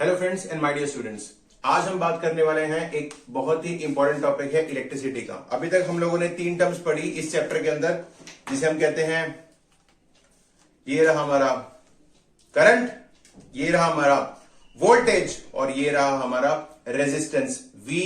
Hello friends and my dear students, आज हम बात करने वाले हैं एक बहुत ही इंपॉर्टेंट टॉपिक है इलेक्ट्रिसिटी का। अभी तक हम लोगों ने 3 टर्म्स पढ़ी इस चैप्टर के अंदर, जिसे हम कहते हैं ये रहा हमारा करंट, ये रहा हमारा वोल्टेज और ये रहा हमारा रेजिस्टेंस V,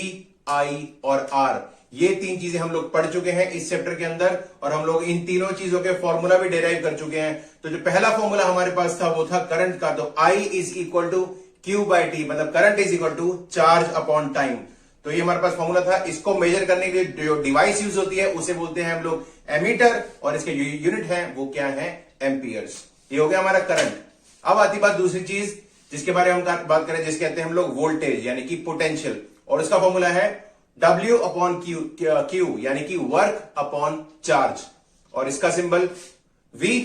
I और R। ये 3 चीजें हम लोग पढ़ चुके हैं इस चैप्टर के अंदर और हम लोग इन तीनों चीजों के फॉर्मूला भी डिराइव कर चुके हैं। तो जो पहला फॉर्मूला हमारे पास था वो था करंट का, तो I is equal to Q by T, मतलब current is equal to charge upon time. तो ये हमारे पास फॉर्मूला था। इसको मेजर करने के लिए जो डिवाइस यूज होती है उसे बोलते हैं हम लोग एमीटर, और इसके यूनिट है वो क्या है, एम्पियर्स। ये हो गया हमारा करंट। अब आती बात दूसरी चीज जिसके बारे में हम बात करें, जिसके कहते हैं हम लोग वोल्टेज यानी कि पोटेंशियल, और इसका फॉर्मूला है W अपॉन Q यानी कि वर्क अपॉन चार्ज, और इसका सिंबल V।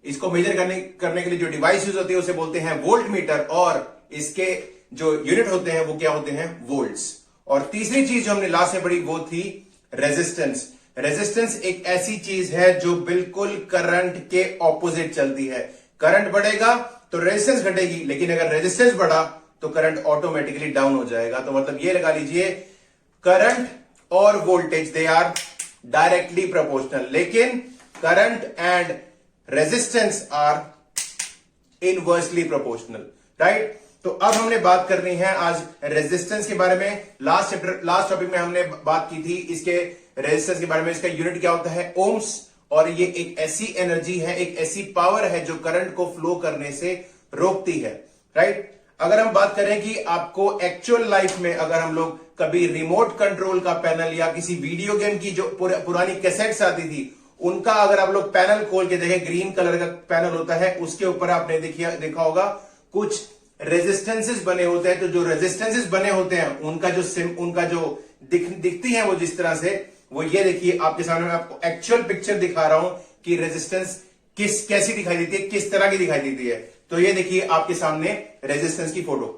इसको मेजर करने के लिए जो डिवाइस यूज होती है उसे बोलते हैं वोल्ट मीटर, और इसके जो यूनिट होते हैं वो क्या होते हैं, वोल्ट्स। और तीसरी चीज जो हमने लास्ट में पढ़ी वो थी रेजिस्टेंस। रेजिस्टेंस एक ऐसी चीज है जो बिल्कुल करंट के ऑपोजिट चलती है। करंट बढ़ेगा तो रेजिस्टेंस घटेगी, लेकिन अगर रेजिस्टेंस बढ़ा तो करंट ऑटोमेटिकली डाउन हो जाएगा। तो मतलब ये लगा लीजिए, करंट और voltage they are directly proportional, लेकिन current and resistance are inversely proportional, right. तो अब हमने बात करनी है आज रेजिस्टेंस के बारे में। लास्ट टॉपिक में हमने बात की थी इसके रेजिस्टेंस के बारे में। इसका यूनिट क्या होता है, ओम्स, और ये एक ऐसी एनर्जी है, एक ऐसी पावर है जो करंट को फ्लो करने से रोकती है, राइट। अगर हम बात करें कि आपको एक्चुअल लाइफ में अगर हम लोग कभी रिमोट कंट्रोल का पैनल या किसी वीडियो गेम की जो पुरानी कैसेट्स आती थी उनका अगर आप लोग पैनल खोल के देखें, ग्रीन कलर का पैनल होता है, उसके ऊपर आपने देखा होगा कुछ रेजिस्टेंसेस बने होते हैं। तो जो रेजिस्टेंसेस बने होते हैं उनका जो दिखती है वो जिस तरह से, वो ये देखिए आपके सामने मैं आपको एक्चुअल पिक्चर दिखा रहा हूं कि रेजिस्टेंस कैसी दिखाई देती है, किस तरह की दिखाई देती है। तो ये देखिए आपके सामने रेजिस्टेंस की फोटो,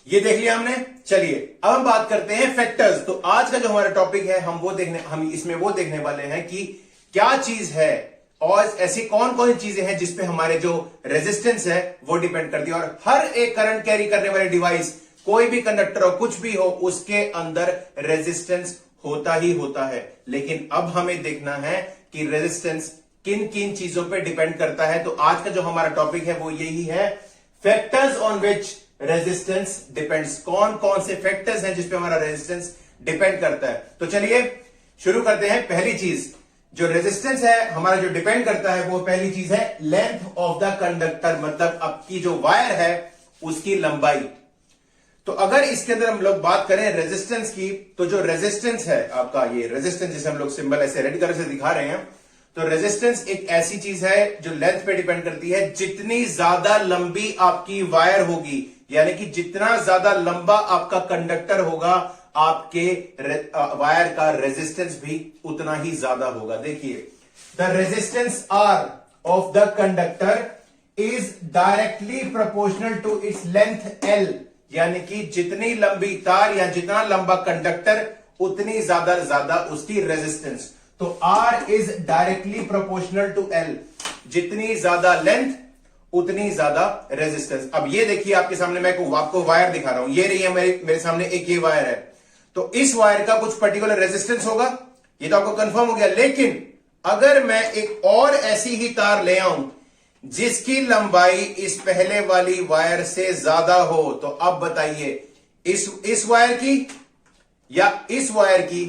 ये देख लिया हमने। चलिए अब हम बात करते हैं फैक्टर्स। तो आज का जो हमारा टॉपिक है हम इसमें वो देखने वाले हैं कि क्या चीज है और ऐसी कौन कौन सी चीजें हैं जिसपे हमारे जो रेजिस्टेंस है वो डिपेंड करती है। और हर एक करंट कैरी करने वाले डिवाइस, कोई भी कंडक्टर हो, कुछ भी हो, उसके अंदर रेजिस्टेंस होता ही होता है। लेकिन अब हमें देखना है कि रेजिस्टेंस किन किन चीजों पे डिपेंड करता है। तो आज का जो हमारा टॉपिक है वो यही है, factors on which resistance depends. कौन कौन से फैक्टर्स हैं जिसपे हमारा रेजिस्टेंस डिपेंड करता है। तो चलिए शुरू करते हैं। पहली चीज जो रेजिस्टेंस है हमारा जो डिपेंड करता है वो पहली चीज है लेंथ ऑफ द कंडक्टर, मतलब आपकी जो वायर है उसकी लंबाई। तो अगर इसके अंदर हम लोग बात करें रेजिस्टेंस की, तो जो रेजिस्टेंस है आपका, ये रेजिस्टेंस जिसे हम लोग सिंबल ऐसे रेड कलर से दिखा रहे हैं, तो रेजिस्टेंस एक ऐसी चीज है जो लेंथ पे डिपेंड करती है। जितनी ज्यादा लंबी आपकी वायर होगी, यानी कि जितना ज्यादा लंबा आपका कंडक्टर होगा, आपके वायर का रेजिस्टेंस भी उतना ही ज्यादा होगा। देखिए, the resistance R of the conductor is directly proportional to its length L, यानी कि जितनी लंबी तार या जितना लंबा कंडक्टर उतनी ज्यादा उसकी रेजिस्टेंस। तो R is directly proportional to L, जितनी ज्यादा लेंथ उतनी ज्यादा रेजिस्टेंस। अब ये देखिए आपके सामने मैं आपको वायर दिखा रहा हूं, ये रही है मेरे सामने एक ये वायर है। तो इस वायर का कुछ पर्टिकुलर रेजिस्टेंस होगा, ये तो आपको कंफर्म हो गया। लेकिन अगर मैं एक और ऐसी ही तार ले आऊं जिसकी लंबाई इस पहले वाली वायर से ज्यादा हो, तो अब बताइए इस वायर की या इस वायर की,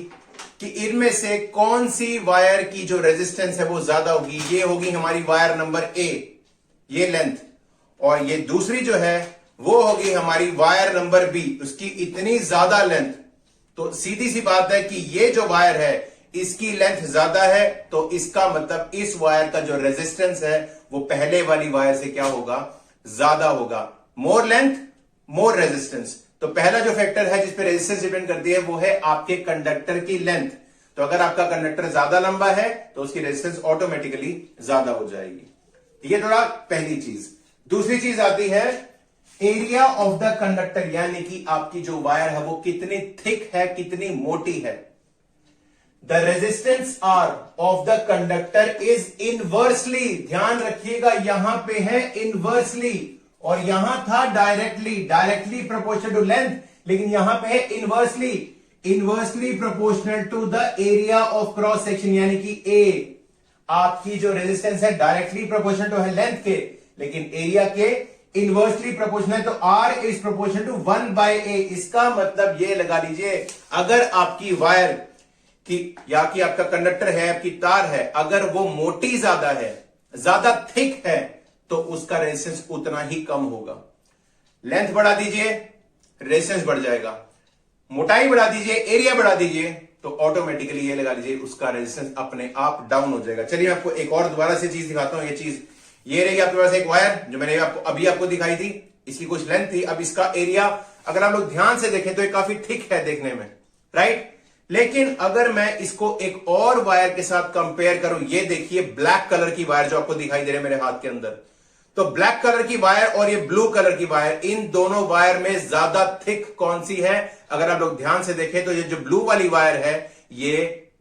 कि इनमें से कौन सी वायर की जो रेजिस्टेंस है वो ज्यादा होगी। ये होगी हमारी वायर नंबर A, ये लेंथ, और ये दूसरी जो है वो होगी हमारी वायर नंबर B, उसकी इतनी ज्यादा लेंथ। तो सीधी सी बात है कि ये जो वायर है इसकी लेंथ ज्यादा है, तो इसका मतलब इस वायर का जो रेजिस्टेंस है वो पहले वाली वायर से क्या होगा, ज्यादा होगा। मोर लेंथ मोर रेजिस्टेंस। तो पहला जो फैक्टर है जिस पे रेजिस्टेंस डिपेंड करती है वो है आपके कंडक्टर की लेंथ। तो अगर आपका कंडक्टर ज्यादा लंबा है तो उसकी रेजिस्टेंस ऑटोमेटिकली ज्यादा हो जाएगी। ये थोड़ा पहली चीज। दूसरी चीज आती है एरिया ऑफ द कंडक्टर, यानी कि आपकी जो वायर है वो कितनी थिक है, कितनी मोटी है। The resistance R of the conductor is inversely, ध्यान रखिएगा यहां पे है इनवर्सली और यहां था directly, directly proportional to length, लेकिन यहां पे है inversely, inversely proportional to the area of cross section, यानी कि ए। आपकी जो रेजिस्टेंस है डायरेक्टली प्रोपोर्शनल टू है लेंथ के, लेकिन एरिया के इनवर्सली प्रोपोर्शनल है, तो are is proportional to 1/a। इसका मतलब ये लगा लीजिए, अगर आपकी वायर की या कि आपका कंडक्टर है, आपकी तार है, अगर वो मोटी ज्यादा है, ज्यादा थिक है, तो उसका रेजिस्टेंस उतना ही कम होगा। लेंथ बढ़ा दीजिए, रेजिस्टेंस बढ़ जाएगा, मोटाई बढ़ा दीजिए, एरिया बढ़ा दीजिए, तो ऑटोमेटिकली ये लगा लीजिए उसका रेजिस्टेंस अपने आप डाउन हो जाएगा। चलिए मैं आपको एक और दोबारा से चीज दिखाता हूं। ये चीज ये रही आपके पास एक वायर जो मैंने आपको दिखाई थी, इसकी कुछ लेंथ थी। अब इसका एरिया अगर आप लोग ध्यान से देखें तो ये काफी थिक है देखने में, राइट। लेकिन अगर मैं इसको एक और वायर के साथ कंपेयर करूं, ये देखिए ब्लैक कलर की वायर जो आपको दिखाई दे रही है मेरे हाथ के अंदर, तो ब्लैक कलर की वायर और ये ब्लू कलर की वायर, इन दोनों वायर में ज्यादा थिक कौन सी है? अगर आप लोग ध्यान से देखें तो ये जो ब्लू वाली वायर है ये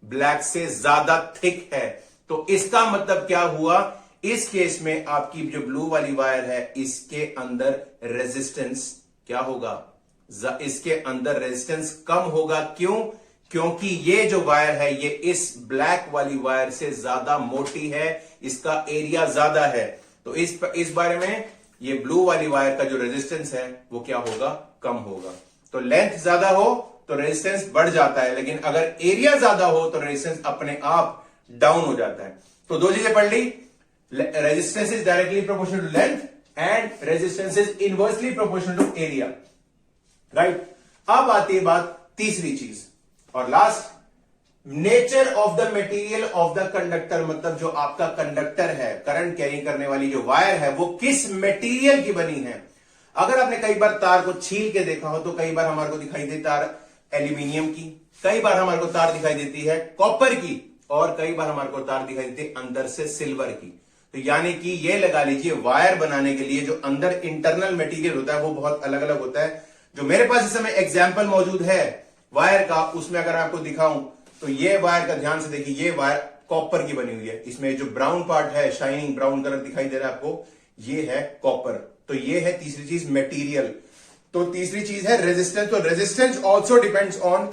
ब्लैक से ज्यादा थिक है। तो इसका मतलब क्या हुआ? इस केस में आपकी जो ब्लू वाली वायर है इसके अंदर रेजिस्टेंस क्या होगा? इसके अंदर रेजिस्टेंस कम होगा। क्यों? क्योंकि ये जो वायर है ये इस ब्लैक वाली वायर से ज्यादा मोटी है, इसका एरिया ज्यादा है। तो इस बारे में ये ब्लू वाली वायर का जो रेजिस्टेंस है वो क्या होगा? कम होगा। तो लेंथ ज्यादा हो तो रेजिस्टेंस बढ़ जाता है, लेकिन अगर एरिया ज्यादा हो तो रेजिस्टेंस अपने आप डाउन हो जाता है। तो दो चीजें पढ़ ली, resistance is directly proportional to length and resistance is inversely proportional to area, right. अब आती है बात तीसरी चीज और last, nature of the material of the conductor. मतलब जो आपका कंडक्टर है, करंट कैरी करने वाली जो वायर है, वो किस मटेरियल की बनी है। अगर आपने कई बार तार को छील के देखा हो तो कई बार हमारे को दिखाई देती तार एल्यूमिनियम की, कई बार हमारे को तार दिखाई देती है कॉपर की, और कई बार हमारे को तार दिखाई देती है अंदर से सिल्वर की। तो यानी कि ये लगा लीजिए वायर बनाने के लिए जो अंदर इंटरनल मटेरियल होता है वो बहुत अलग अलग होता है। जो मेरे पास इस समय एग्जाम्पल मौजूद है वायर का, उसमें अगर आपको दिखाऊं तो ये वायर का ध्यान से देखिए, ये वायर कॉपर की बनी हुई है। इसमें जो ब्राउन पार्ट है, शाइनिंग ब्राउन कलर दिखाई दे रहा है आपको, ये है कॉपर। तो ये है तीसरी चीज, मटेरियल। तो तीसरी चीज है रेजिस्टेंस। तो resistance also depends on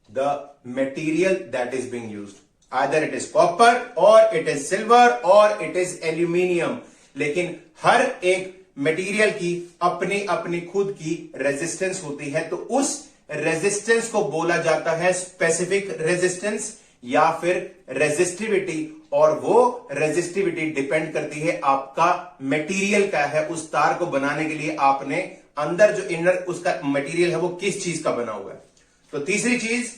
the material that is being used, either it is copper और इट इज सिल्वर और इट इज एल्यूमिनियम। लेकिन हर एक मटेरियल की अपनी अपनी खुद की रेजिस्टेंस होती है। तो उस रेजिस्टेंस को बोला जाता है स्पेसिफिक रेजिस्टेंस या फिर रेजिस्टिविटी, और वो रेजिस्टिविटी डिपेंड करती है आपका मटेरियल क्या है। उस तार को बनाने के लिए आपने अंदर जो इनर उसका मटेरियल है वो किस चीज का बना हुआ है। तो तीसरी चीज,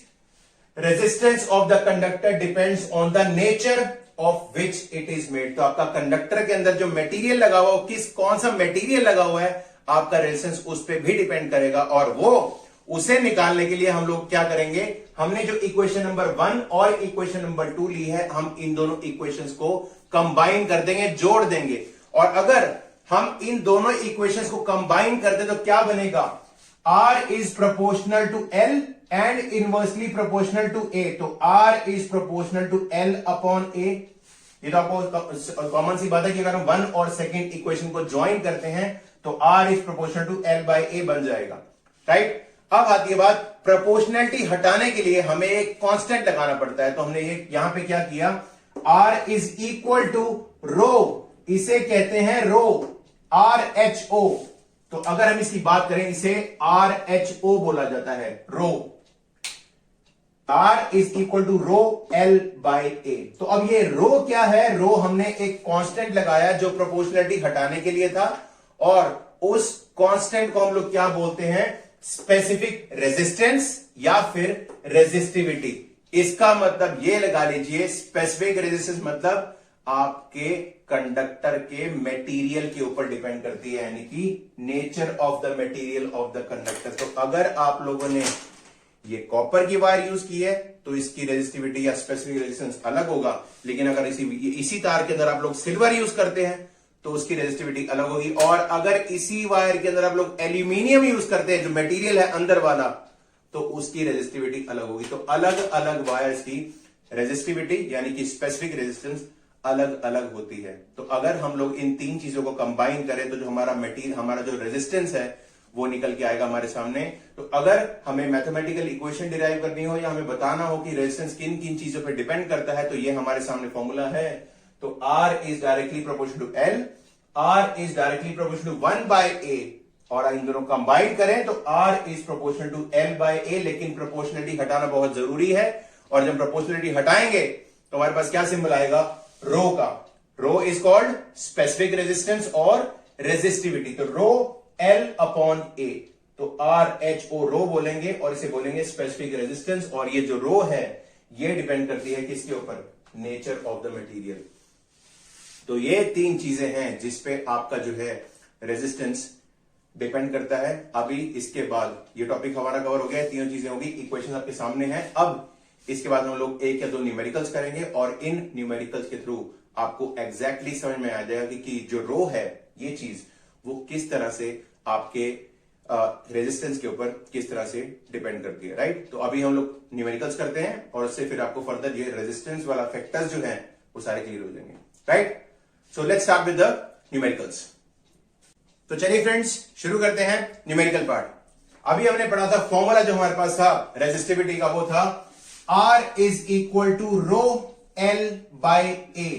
resistance of the conductor depends on the nature of which it is made. तो आपका कंडक्टर के अंदर जो मटेरियल लगा हुआ, कौन सा मटेरियल लगा हुआ है, आपका रेजिस्टेंस उस पर भी डिपेंड करेगा। और वो उसे निकालने के लिए हम लोग क्या करेंगे, हमने जो इक्वेशन नंबर 1 और इक्वेशन नंबर 2 ली है, हम इन दोनों इक्वेशंस को कंबाइन कर देंगे, जोड़ देंगे। और अगर हम इन दोनों इक्वेशंस को कंबाइन कर दे तो क्या बनेगा? R is proportional to L and inversely proportional to A। तो R is proportional to L upon A। ये तो आपको कॉमन सी बात है कि अगर हम 1 और सेकेंड इक्वेशन को ज्वाइन करते हैं तो R is proportional to L by A बन जाएगा, राइट। अब आती है बात, प्रोपोर्शनैलिटी हटाने के लिए हमें एक कांस्टेंट लगाना पड़ता है। तो हमने ये यहां पे क्या किया, R इज इक्वल टू रो, इसे कहते हैं रो, RHO। तो अगर हम इसकी बात करें, इसे RHO बोला जाता है, rho. R is equal to rho L by A। तो अब ये रो क्या है? रो हमने एक कांस्टेंट लगाया जो प्रोपोर्शनैलिटी हटाने के लिए था, और उस कांस्टेंट को हम लोग क्या बोलते हैं? स्पेसिफिक रेजिस्टेंस या फिर रेजिस्टिविटी। इसका मतलब ये लगा लीजिए, स्पेसिफिक रेजिस्टेंस मतलब आपके कंडक्टर के मटेरियल के ऊपर डिपेंड करती है, यानी कि nature of the material of the conductor. तो अगर आप लोगों ने ये कॉपर की वायर यूज की है तो इसकी रेजिस्टिविटी या स्पेसिफिक रेजिस्टेंस अलग होगा, लेकिन अगर इसी तार के अंदर आप लोग सिल्वर यूज करते हैं तो उसकी रेजिस्टिविटी अलग होगी। और अगर इसी वायर के अंदर आप लोग एल्यूमिनियम यूज करते हैं, जो मटेरियल है अंदर वाला, तो उसकी रेजिस्टिविटी अलग होगी। तो अलग अलग वायर्स की रेजिस्टिविटी यानी कि स्पेसिफिक रेजिस्टेंस अलग अलग होती है। तो अगर हम लोग इन तीन चीजों को कंबाइन करें तो जो हमारा मटेरियल, हमारा जो रेजिस्टेंस है वो निकल के आएगा हमारे सामने। तो अगर हमें मैथमेटिकल इक्वेशन डिराइव करनी हो या हमें बताना हो कि रेजिस्टेंस किन किन चीजों पर डिपेंड करता है, तो ये हमारे सामने फॉर्मूला है। तो R is directly proportional to L, R is directly proportional to 1/A, और इन दोनों कंबाइन करें तो R is proportional to L/A। लेकिन प्रोपोर्शनलिटी हटाना बहुत जरूरी है, और जब प्रोपोर्शनलिटी हटाएंगे तो हमारे पास क्या सिंबल आएगा, रो का। रो इज कॉल्ड स्पेसिफिक रेजिस्टेंस और रेजिस्टिविटी। तो रो L/A, तो RHO रो बोलेंगे और इसे बोलेंगे स्पेसिफिक रेजिस्टेंस। और ये जो रो है ये डिपेंड करती है किसके ऊपर, नेचर ऑफ द मटेरियल। तो ये तीन चीजें हैं जिसपे आपका जो है रेजिस्टेंस डिपेंड करता है। अभी इसके बाद ये टॉपिक हमारा कवर हो गया है, तीनों चीजें होगी, इक्वेशन आपके सामने है। अब इसके बाद हम लोग एक या दो न्यूमेरिकल्स करेंगे और इन न्यूमेरिकल्स के थ्रू आपको एग्जैक्टली समझ में आ जाएगा कि जो रो है ये चीज वो किस तरह से आपके रेजिस्टेंस के ऊपर किस तरह से डिपेंड करती है, राइट। तो अभी हम लोग न्यूमेरिकल्स करते हैं और उससे फिर आपको फर्दर ये रेजिस्टेंस वाला फैक्टर्स जो है वो सारे क्लियर हो जाएंगे, right. So let's start with the numericals. तो चलिए फ्रेंड्स शुरू करते हैं न्यूमेरिकल पार्ट। अभी हमने पढ़ा था फॉर्मूला जो हमारे पास था रेजिस्टिविटी का, वो था R is equal to rho L/A।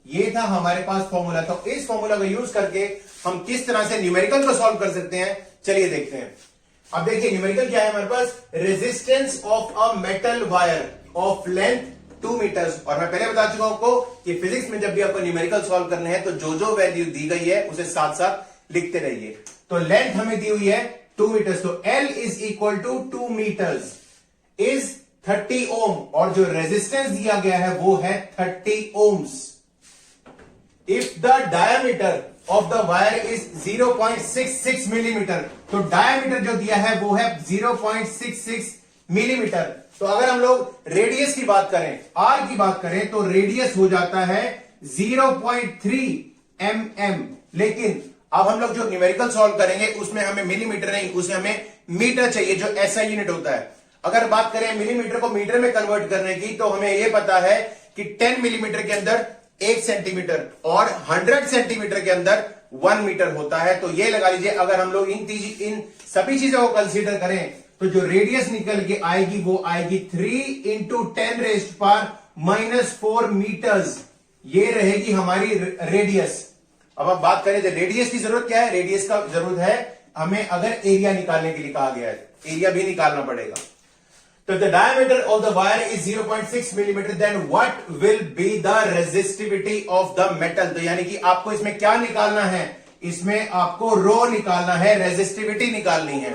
ये था हमारे पास फॉर्मूला। तो इस फॉर्मूला को यूज करके हम किस तरह से न्यूमेरिकल को सॉल्व कर सकते हैं, चलिए देखते हैं। अब देखिए न्यूमेरिकल क्या है हमारे पास, resistance of a metal wire of length 2 metres. और मैं पहले बता चुका हूं आपको कि फिजिक्स में जब भी आपको न्यूमेरिकल सॉल्व करने हैं तो जो वैल्यू दी गई है उसे साथ साथ लिखते रहिए। तो लेंथ हमें दी हुई है 2 मीटर्स, तो L is equal to 2 metres is 30 ohm, और जो रेजिस्टेंस दिया गया है वो है 30 ohms. If the diameter of the wire is 0.66 millimetre, तो डायमीटर जो दिया है वो है 0.66 मिलीमीटर। तो अगर हम लोग रेडियस की बात करें, R की बात करें, तो रेडियस हो जाता है 0.3 mm। लेकिन अब हम लोग जो न्यूमेरिकल सॉल्व करेंगे उसमें हमें मिलीमीटर नहीं, उसमें हमें मीटर चाहिए, जो ऐसा यूनिट होता है। अगर बात करें मिलीमीटर को मीटर में कन्वर्ट करने की, तो हमें यह पता है कि 10 मिलीमीटर के अंदर 1 सेंटीमीटर और 100 सेंटीमीटर के अंदर 1 मीटर होता है। तो ये लगा लीजिए, अगर हम लोग इन सभी चीजों को कंसीडर करें तो जो रेडियस निकल के आएगी वो आएगी 3 इंटू 10⁻⁻⁴ मीटर्स। ये रहेगी हमारी रेडियस। अब आप बात करें तो रेडियस की जरूरत क्या है, रेडियस का जरूरत है हमें अगर एरिया निकालने के लिए कहा गया है, एरिया भी निकालना पड़ेगा। तो the diameter of the wire is 0.6 millimetre, then what will be the resistivity of the metal. तो यानी कि आपको इसमें क्या निकालना है, इसमें आपको रो निकालना है, रेजिस्टिविटी निकालनी है।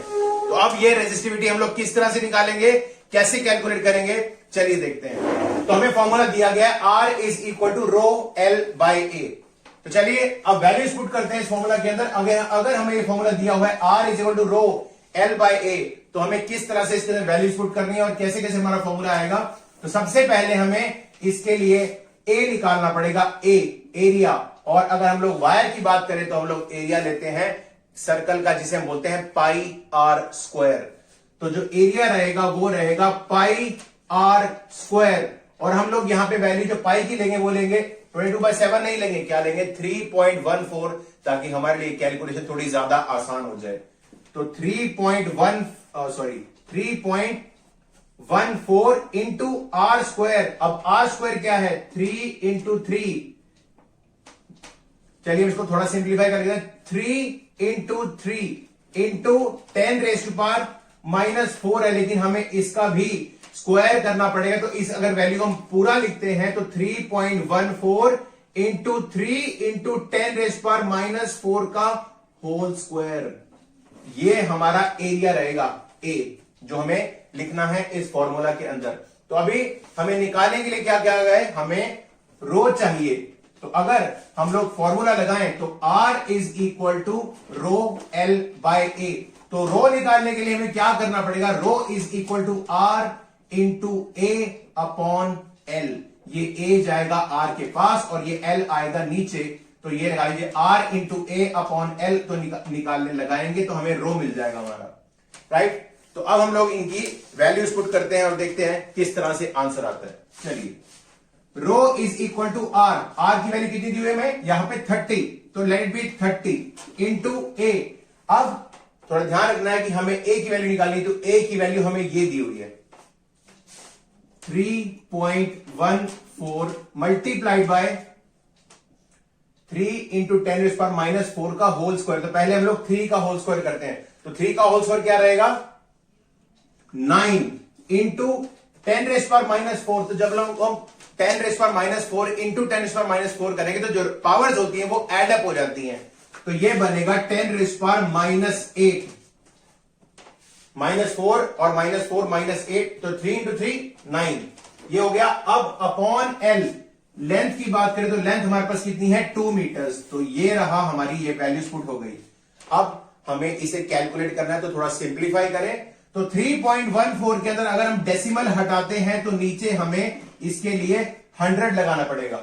तो अब ये रेजिस्टिविटी हम लोग किस तरह से निकालेंगे, कैसे कैलकुलेट करेंगे, चलिए देखते हैं। तो हमें फॉर्मूला दिया गया R is equal to rho L/A। तो चलिए अब वैल्यूज पुट करते हैं इस फॉर्मूला के अंदर। अगर हमें ये फॉर्मूला दिया हुआ है R is equal to rho L/A, तो हमें किस तरह से इसके अंदर वैल्यूज पुट करनी है और कैसे कैसे हमारा फॉर्मूला आएगा। तो सबसे पहले हमें इसके लिए A निकालना पड़ेगा, एरिया। और अगर हम लोग वायर की बात करें तो हम लोग एरिया लेते हैं सर्कल का, जिसे हम बोलते हैं πr²। तो जो एरिया रहेगा वो रहेगा πr²। और हम लोग यहां पे वैल्यू जो पाई की लेंगे वो लेंगे 22/7 नहीं लेंगे, क्या लेंगे 3.14, ताकि हमारे लिए कैलकुलेशन थोड़ी ज्यादा आसान हो जाए। तो 3.14 इंटू R²। अब R² क्या है, 3 इंटू 3। चलिए इसको थोड़ा सिंप्लीफाई कर लेते हैं। 3 इंटू 3 इंटू 10⁻⁻⁴ है, लेकिन हमें इसका भी स्क्वायर करना पड़ेगा। तो इस अगर वैल्यू हम पूरा लिखते हैं तो 3.14 इंटू 3 इंटू 10⁻⁻⁴ का होल स्क्वायर, ये हमारा एरिया रहेगा A, जो हमें लिखना है इस फॉर्मूला के अंदर। तो अभी हमें निकालने के लिए क्या क्या है, हमें रो चाहिए। तो अगर हम लोग फॉर्मूला लगाएं तो R is equal to rho L/A। तो रो निकालने के लिए हमें क्या करना पड़ेगा, rho is equal to R into A/L। ये A जाएगा R के पास और ये L आएगा नीचे। तो ये लगा लीजिए R इंटू A/L। तो निकालने लगाएंगे तो हमें रो मिल जाएगा हमारा, राइट। तो अब हम लोग इनकी वैल्यूज पुट करते हैं और देखते हैं किस तरह से आंसर आता है। चलिए, rho is equal to R, R की वैल्यू कितनी दी हुई है मैं यहां पे 30, तो लेट बी 30 इंटू ए। अब थोड़ा ध्यान रखना है कि हमें ए की वैल्यू निकालनी, तो ए की वैल्यू हमें ये दी हुई है 3.14 मल्टीप्लाइड बाय 3 इंटू 10⁻⁻4 का होल स्क्वायर। तो पहले हम लोग 3 का होल स्क्वायर करते हैं, तो 3 का होल स्क्वायर क्या रहेगा 9 इंटू 10⁻⁻4। तो जब हम 10⁻⁻4 इंटू 10⁻⁻4 करेंगे तो जो पावर्स होती हैं वो एड अप हो जाती हैं, तो ये बनेगा 10⁻⁻8 -4 और -4 -8, तो 3 इंटू 3 9 ये हो गया। अब अपॉन एल, लेंथ की बात करें तो लेंथ हमारे पास कितनी है 2 मीटर्स, तो ये रहा हमारी ये वैल्यूज पुट हो गई। अब हमें इसे कैलकुलेट करना है, तो थोड़ा सिंप्लीफाई करें। तो 3.14 के अंदर अगर हम डेसिमल हटाते हैं तो नीचे हमें इसके लिए 100 लगाना पड़ेगा,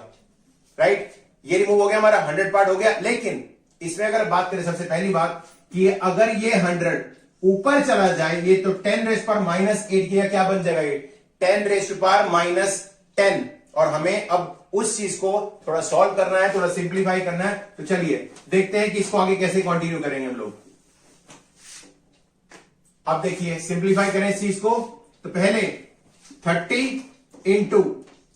राइट। ये रिमूव हो गया, हमारा 100 पार्ट हो गया। लेकिन इसमें अगर बात करें सबसे पहली बात कि अगर ये 100 ऊपर चला जाए ये, तो 10⁻⁻8 की क्या बन जाएगा ये 10⁻⁻10, और हमें अब उस चीज को थोड़ा सॉल्व करना है, थोड़ा सिंप्लीफाई करना है। तो चलिए देखते हैं कि इसको आगे कैसे कंटिन्यू करेंगे हम लोग। अब देखिए सिंप्लीफाई करें इस चीज को, तो पहले 30 इंटू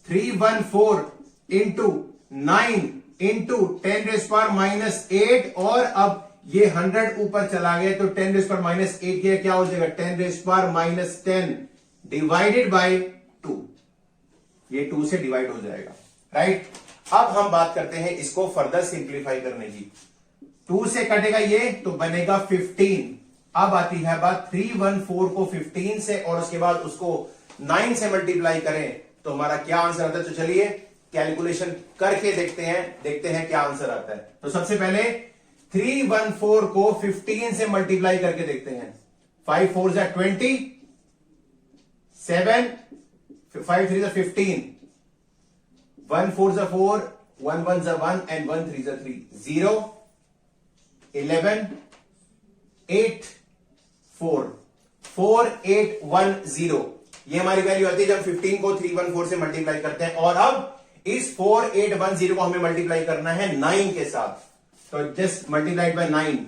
314 इंटू 9 इंटू 10⁻�8, और अब ये 100 ऊपर चला गया तो 10⁻⁸ किया क्या हो जाएगा 10⁻10 डिवाइडेड बाय 2, ये 2 से डिवाइड हो जाएगा, राइट। अब हम बात करते हैं इसको फर्दर सिंप्लीफाई करने की। 2 से कटेगा ये तो बनेगा 15। अब आती है बात 314 को 15 से और उसके बाद उसको 9 से मल्टीप्लाई करें तो हमारा क्या आंसर आता है। तो चलिए कैलकुलेशन करके देखते हैं क्या आंसर आता है। तो सबसे पहले 314 को 15 से मल्टीप्लाई करके देखते हैं। 5 4 जा 20, 7 5 3 जा 15, 1 4 जा 4, 1 1 जा 1 एंड 1 3 जा 3, 0 11 8 4 4 8 1 0, ये हमारी वैल्यू आती है जब 15 को 314 से मल्टीप्लाई करते हैं। और अब इस 4810 को हमें मल्टीप्लाई करना है 9 के साथ, तो just multiplied by 9,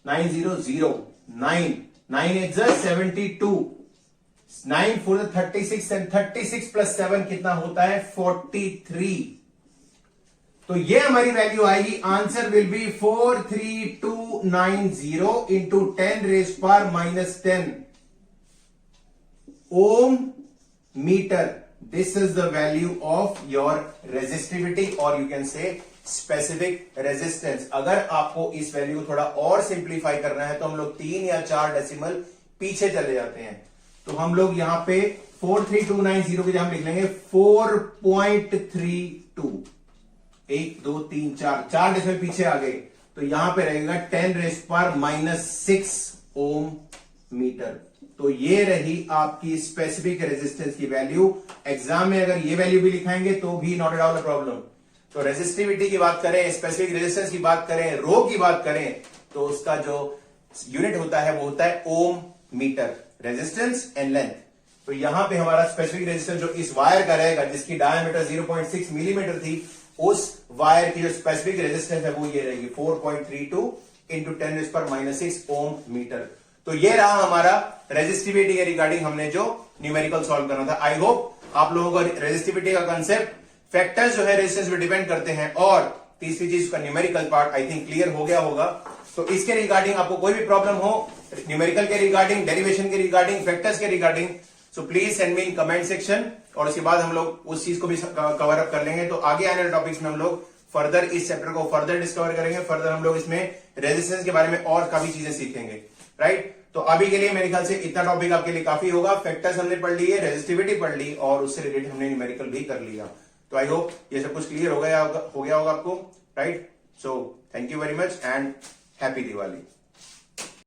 9 0 0 9 9 8 72, 9 4 36 and 36 plus 7 कितना होता है 43। तो ये हमारी वैल्यू आएगी, answer will be 43290 into 10⁻⁻10 ohm metre. This is the value of your resistivity और you can say specific resistance. अगर आपको इस वैल्यू को थोड़ा और सिंप्लीफाई करना है तो हम लोग 3 या 4 डेसिमल पीछे चले जाते हैं। तो हम लोग यहां पे 43290 की जगह हम लिख लेंगे 4.32, 1 2 3 4 डेसिमल पीछे आ गए, तो यहां पे रहेगा 10⁻⁻6 ओम मीटर। तो ये रही आपकी स्पेसिफिक रेजिस्टेंस की वैल्यू। एग्जाम में अगर ये वैल्यू भी लिखाएंगे तो भी not at all a problem. तो रेजिस्टिविटी की बात करें, स्पेसिफिक रेजिस्टेंस की बात करें, रो की बात करें, तो उसका जो यूनिट होता है वो होता है ओम मीटर, रेजिस्टेंस एंड लेंथ। तो यहां पे हमारा स्पेसिफिक रेजिस्टेंस जो इस वायर का रहेगा जिसकी डायमीटर 0.6 मिलीमीटर थी, उस वायर की जो स्पेसिफिक रेजिस्टेंस है वो ये रहेगी 4.32 इंटू 10⁻⁻6 ओम मीटर। तो ये रहा हमारा रेजिस्टिविटी के रिगार्डिंग हमने जो न्यूमेरिकल सॉल्व करना था। आई होप आप लोगों को रेजिस्टिविटी का कंसेप्ट, फैक्टर्स जो है रेजिस्टेंस पे डिपेंड करते हैं, और तीसरी चीज का numerical part I think clear हो गया होगा। तो इसके रिगार्डिंग आपको कोई भी प्रॉब्लम हो, न्यूमेरिकल के रिगार्डिंग, डेरिवेशन के रिगार्डिंग, फैक्टर्स के regarding, so please send me in comment section, और उसके बाद हम लोग उस चीज को भी कवर अप कर लेंगे। तो आगे आने वाले टॉपिक्स में हम लोग फर्दर इस चैप्टर को फर्दर डिस्कवर करेंगे, फर्दर हम लोग इसमें रेजिस्टेंस के बारे में और काफी चीजें सीखेंगे, राइट। तो अभी के लिए मेरे ख्याल से इतना टॉपिक आपके लिए काफी होगा। फैक्टर्स हमने पढ़ लिए, रेजिस्टिविटी पढ़ ली, और उससे रिलेटेड हमने न्यूमेरिकल भी कर लिया। तो आई होप ये सब कुछ क्लियर हो गया होगा आपको, right. So thank you very much and happy Diwali.